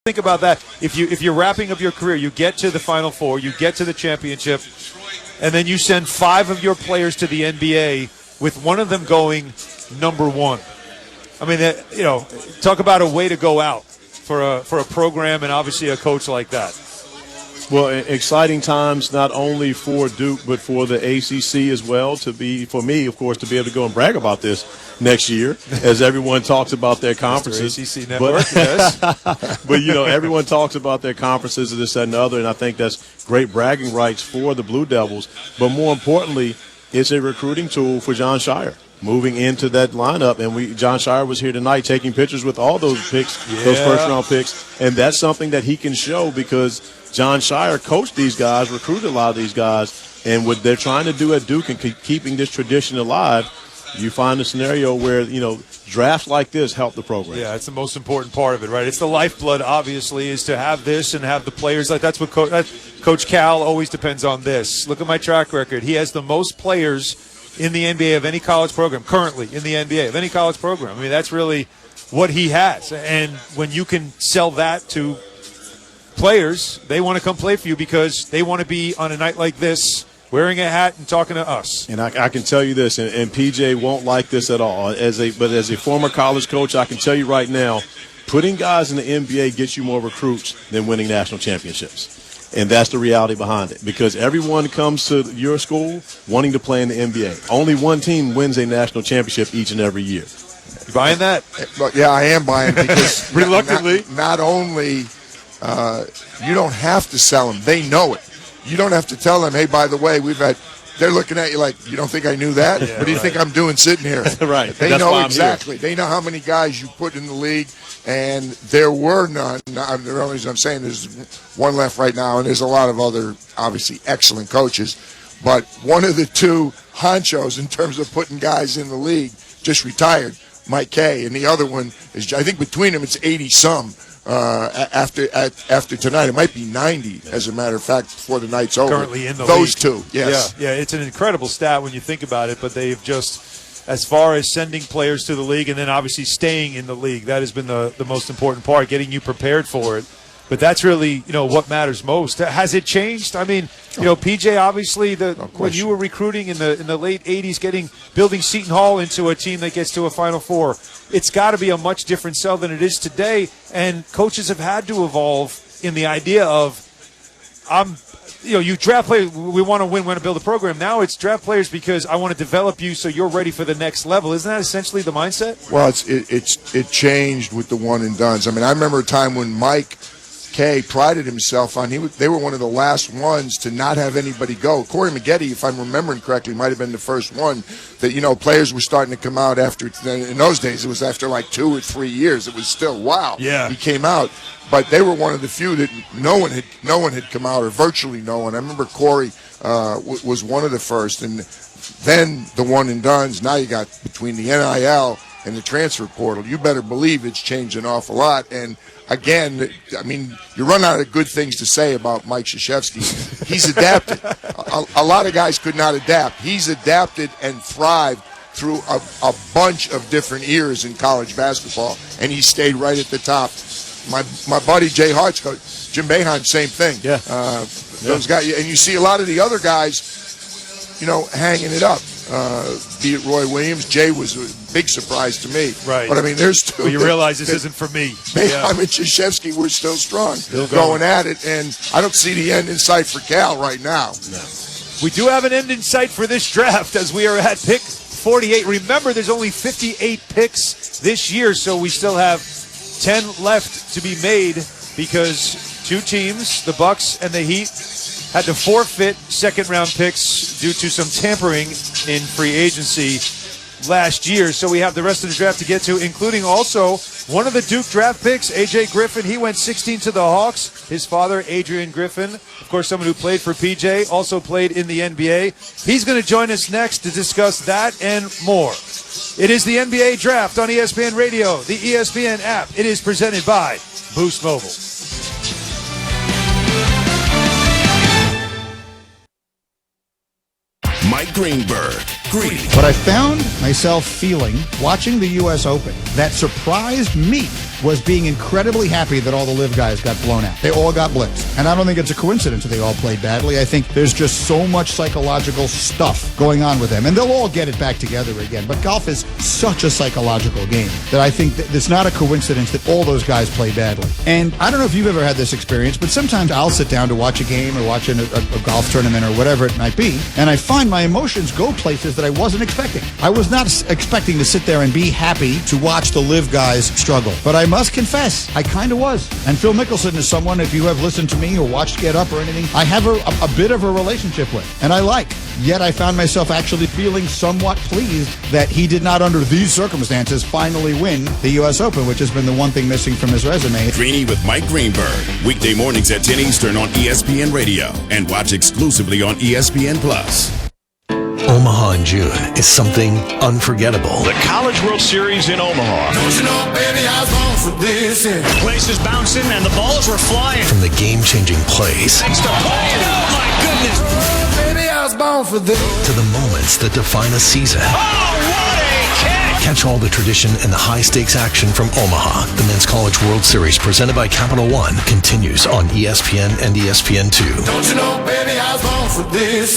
Think about that. If you're wrapping up your career, you get to the Final Four, you get to the championship, and then you send 5 of your players to the NBA with one of them going number 1. I mean, talk about a way to go out for a program and obviously a coach like that. Well, exciting times not only for Duke but for the ACC as well. For me, of course, to be able to go and brag about this next year, as everyone talks about their conferences. ACC network, yes. But everyone talks about their conferences and this, that, and the other, and I think that's great bragging rights for the Blue Devils. But more importantly, it's a recruiting tool for Jon Scheyer moving into that lineup. And Jon Scheyer was here tonight taking pictures with all those picks, those first-round picks, and that's something that he can show because Jon Scheyer coached these guys, recruited a lot of these guys, and what they're trying to do at Duke and keeping this tradition alive, you find a scenario where, drafts like this help the program. Yeah, it's the most important part of it, right? It's the lifeblood, obviously, is to have this and have the players. That's what Coach Cal always depends on this. Look at my track record. He has the most players in the NBA of any college program, currently in the NBA of any college program. I mean, that's really what he has. And when you can sell that to players, they want to come play for you because they want to be on a night like this wearing a hat and talking to us. And I can tell you this, and PJ won't like this at all. But as a former college coach, I can tell you right now, putting guys in the NBA gets you more recruits than winning national championships. And that's the reality behind it. Because everyone comes to your school wanting to play in the NBA. Only one team wins a national championship each and every year. You buying that? Yeah, I am buying because reluctantly. Not only you don't have to sell them. They know it. You don't have to tell them, hey, by the way, they're looking at you like, you don't think I knew that? Yeah, what do you think I'm doing sitting here? Right. They know exactly. They know how many guys you put in the league, and there were none. The only reason I'm saying there's one left right now, and there's a lot of other, obviously, excellent coaches. But one of the two honchos in terms of putting guys in the league just retired, Mike Kay, and the other one is, I think between them it's 80-some. After tonight, it might be 90, as a matter of fact, before the night's over. Currently in the Those league. two, yes. Yeah, it's an incredible stat when you think about it, but they've just, as far as sending players to the league and then obviously staying in the league, that has been the most important part, getting you prepared for it. But that's really, what matters most. Has it changed? I mean, PJ, obviously, when you were recruiting in the late 80s, building Seton Hall into a team that gets to a Final Four, it's got to be a much different sell than it is today. And coaches have had to evolve in the idea of, you draft players, we want to win, want to build a program. Now it's draft players because I want to develop you so you're ready for the next level. Isn't that essentially the mindset? Well, it changed with the one and dones. I mean, I remember a time when Mike Kay prided himself on they were one of the last ones to not have anybody go. Corey Maggette, if I'm remembering correctly, might have been the first one that players were starting to come out after. In those days, it was after like 2 or 3 years. It was still wow. Yeah, he came out, but they were one of the few that no one had come out, or virtually no one. I remember Corey was one of the first, and then the one and dones. Now you got between the NIL and the transfer portal. You better believe it's changed an awful lot. And again, I mean, you run out of good things to say about Mike Krzyzewski. He's adapted. A lot of guys could not adapt. He's adapted and thrived through a bunch of different eras in college basketball, and he stayed right at the top. My buddy Jay Hart's coach, Jim Boeheim, same thing. Yeah. Those guys, and you see a lot of the other guys, hanging it up. Be it Roy Williams, Jay was a big surprise to me. Right. But I mean, there's two. Well, you realize this isn't for me. Boeheim and Krzyzewski were still strong, going at it, and I don't see the end in sight for Cal right now. No. We do have an end in sight for this draft as we are at pick 48. Remember, there's only 58 picks this year, so we still have 10 left to be made because two teams, the Bucks and the Heat, had to forfeit second-round picks due to some tampering in free agency last year. So we have the rest of the draft to get to, including also one of the Duke draft picks, A.J. Griffin. He went 16 to the Hawks. His father, Adrian Griffin, of course, someone who played for PJ, also played in the NBA. He's going to join us next to discuss that and more. It is the NBA Draft on ESPN Radio, the ESPN app. It is presented by Boost Mobile. Mike Greenberg. But I found myself feeling, watching the U.S. Open, that surprised me was being incredibly happy that all the live guys got blown out. They all got blitzed. And I don't think it's a coincidence that they all played badly. I think there's just so much psychological stuff going on with them. And they'll all get it back together again. But golf is such a psychological game that I think that it's not a coincidence that all those guys play badly. And I don't know if you've ever had this experience, but sometimes I'll sit down to watch a game or watch a golf tournament or whatever it might be, and I find my emotions go places that I wasn't expecting. I was not expecting to sit there and be happy to watch the live guys struggle. But I must confess, I kind of was. And Phil Mickelson is someone, if you have listened to me or watched Get Up or anything, I have a bit of a relationship with, and I like. Yet I found myself actually feeling somewhat pleased that he did not, under these circumstances, finally win the U.S. Open, which has been the one thing missing from his resume. Greeny with Mike Greenberg, weekday mornings at 10 Eastern on ESPN Radio, and watch exclusively on ESPN Plus. Omaha in June is something unforgettable. The College World Series in Omaha. Don't you know, baby, I was born for this. The place is bouncing and the balls were flying. From the game-changing plays. Thanks to oh my goodness. Oh, baby, I was born for this. To the moments that define a season. Oh, what a catch! Catch all the tradition and the high-stakes action from Omaha. The Men's College World Series presented by Capital One continues on ESPN and ESPN2. Don't you know, baby, I was born for this.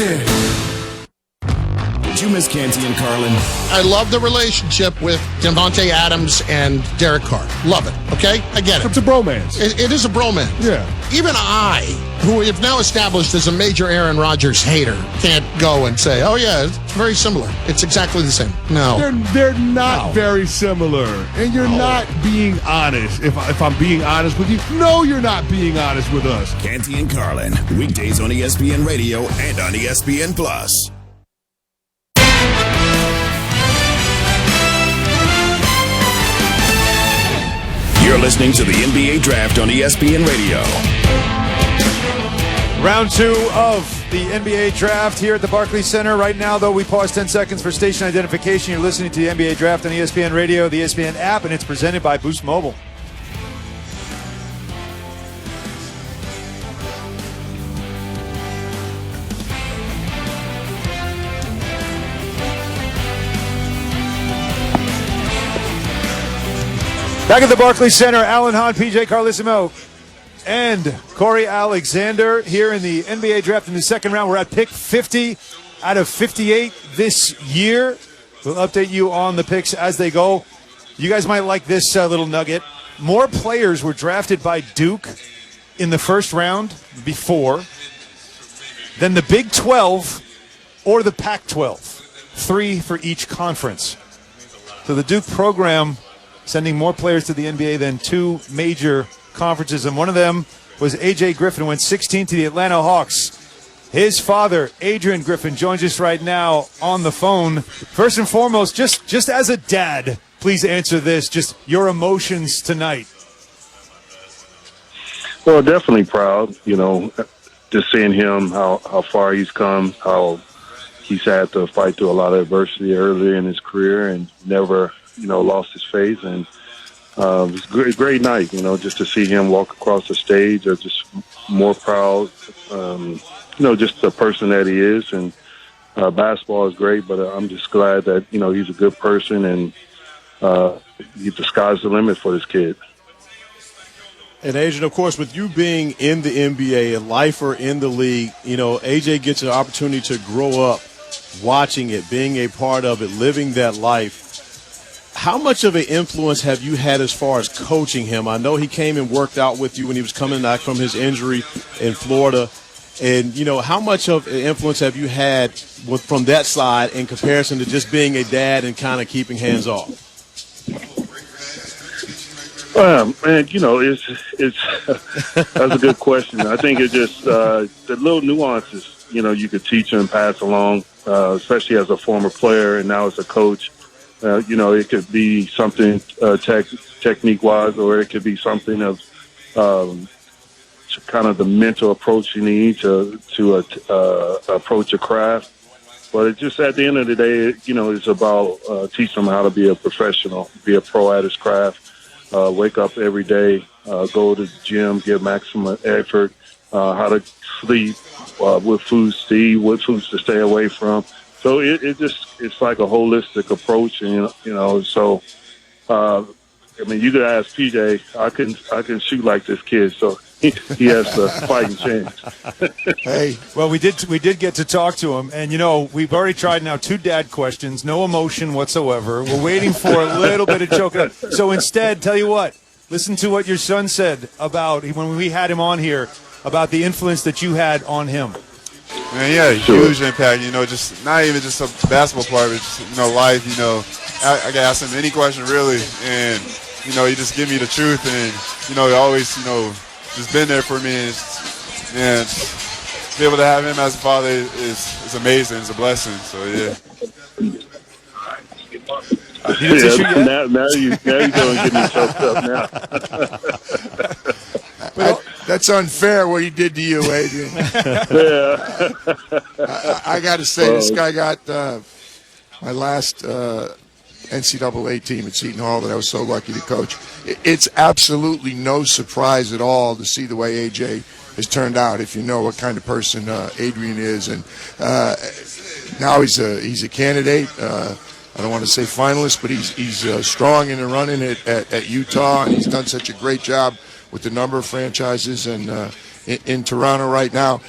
Did you miss Canty and Carlin? I love the relationship with Devontae Adams and Derek Carr. Love it, okay? I get it. It's a bromance. It is a bromance. Yeah. Even I, who have now established as a major Aaron Rodgers hater, can't go and say, oh, yeah, it's very similar. It's exactly the same. No. They're not very similar. And you're not being honest. If I'm being honest with you, no, you're not being honest with us. Canty and Carlin, weekdays on ESPN Radio and on ESPN Plus. You're listening to the NBA Draft on ESPN Radio. Round 2 of the NBA Draft here at the Barclays Center. Right now, though, we pause 10 seconds for station identification. You're listening to the NBA Draft on ESPN Radio, the ESPN app, and it's presented by Boost Mobile. Back at the Barclays Center, Alan Hahn, PJ Carlissimo, and Corey Alexander here in the NBA Draft in the second round. We're at pick 50 out of 58 this year. We'll update you on the picks as they go. You guys might like this little nugget. More players were drafted by Duke in the first round before than the Big 12 or the Pac-12. 3 for each conference. So the Duke program sending more players to the NBA than 2 major conferences, and one of them was A.J. Griffin, went 16 to the Atlanta Hawks. His father, Adrian Griffin, joins us right now on the phone. First and foremost, just as a dad, please answer this, just your emotions tonight. Well, definitely proud, just seeing him, how far he's come, how he's had to fight through a lot of adversity early in his career and never lost his faith, and it was a great night, just to see him walk across the stage. I'm just more proud, just the person that he is, and basketball is great, but I'm just glad that, he's a good person, and the sky's the limit for this kid. And Adrian, of course, with you being in the NBA, a lifer in the league, AJ gets an opportunity to grow up watching it, being a part of it, living that life. How much of an influence have you had as far as coaching him? I know he came and worked out with you when he was coming back from his injury in Florida. And, how much of an influence have you had from that side in comparison to just being a dad and kind of keeping hands off? Man, it's that's a good question. I think it's just the little nuances, you could teach and pass along, especially as a former player and now as a coach. It could be something technique-wise, or it could be something of kind of the mental approach you need to approach a craft. But it's just at the end of the day, it's about teaching them how to be a professional, be a pro at his craft, wake up every day, go to the gym, give maximum effort, how to sleep, what foods to eat, what foods to stay away from. So it's like a holistic approach, and so I mean, you could ask PJ. I couldn't shoot like this kid, so he has the fighting chance. Hey, well, we did get to talk to him, and we've already tried now 2 dad questions, no emotion whatsoever. We're waiting for a little bit of choking. So instead, tell you what, listen to what your son said about when we had him on here about the influence that you had on him. Man, yeah, huge impact. Just not even just a basketball part, but just, life. I can ask him any question really, and he just give me the truth, and he always just been there for me, and to be able to have him as a father is amazing. It's a blessing. So yeah. Now you're going to get me choked up now. That's unfair what he did to you, Adrian. Yeah. I got to say, this guy got my last NCAA team at Seton Hall that I was so lucky to coach. It's absolutely no surprise at all to see the way AJ has turned out, if you know what kind of person Adrian is. And now he's a candidate. I don't want to say finalist, but he's strong in the running at Utah, and he's done such a great job with the number of franchises and in Toronto right now.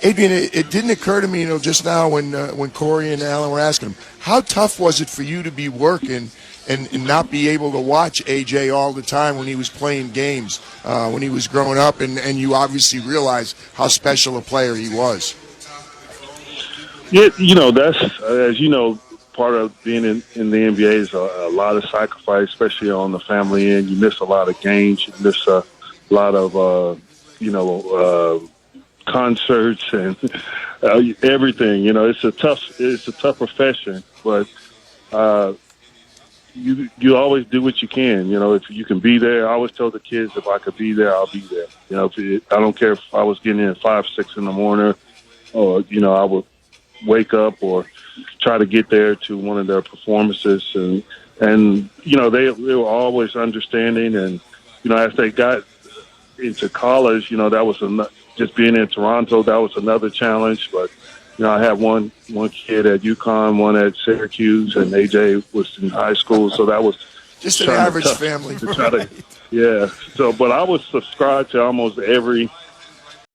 Adrian, it didn't occur to me, just now when Corey and Alan were asking him, how tough was it for you to be working and not be able to watch AJ all the time when he was playing games, when he was growing up, and you obviously realized how special a player he was? Yeah, that's, as you know, part of being in the NBA is a lot of sacrifice, especially on the family end. You miss a lot of games. You miss a lot of, concerts and everything. It's a tough profession, but you always do what you can. If you can be there, I always tell the kids, if I could be there, I'll be there. I don't care if I was getting in at 5, 6 in the morning, or I would wake up or try to get there to one of their performances, and they were always understanding. And as they got into college, that was just being in Toronto, that was another challenge. But I had one kid at UConn, one at Syracuse, and AJ was in high school, so that was just an average family. Yeah. So, but I was subscribed to almost every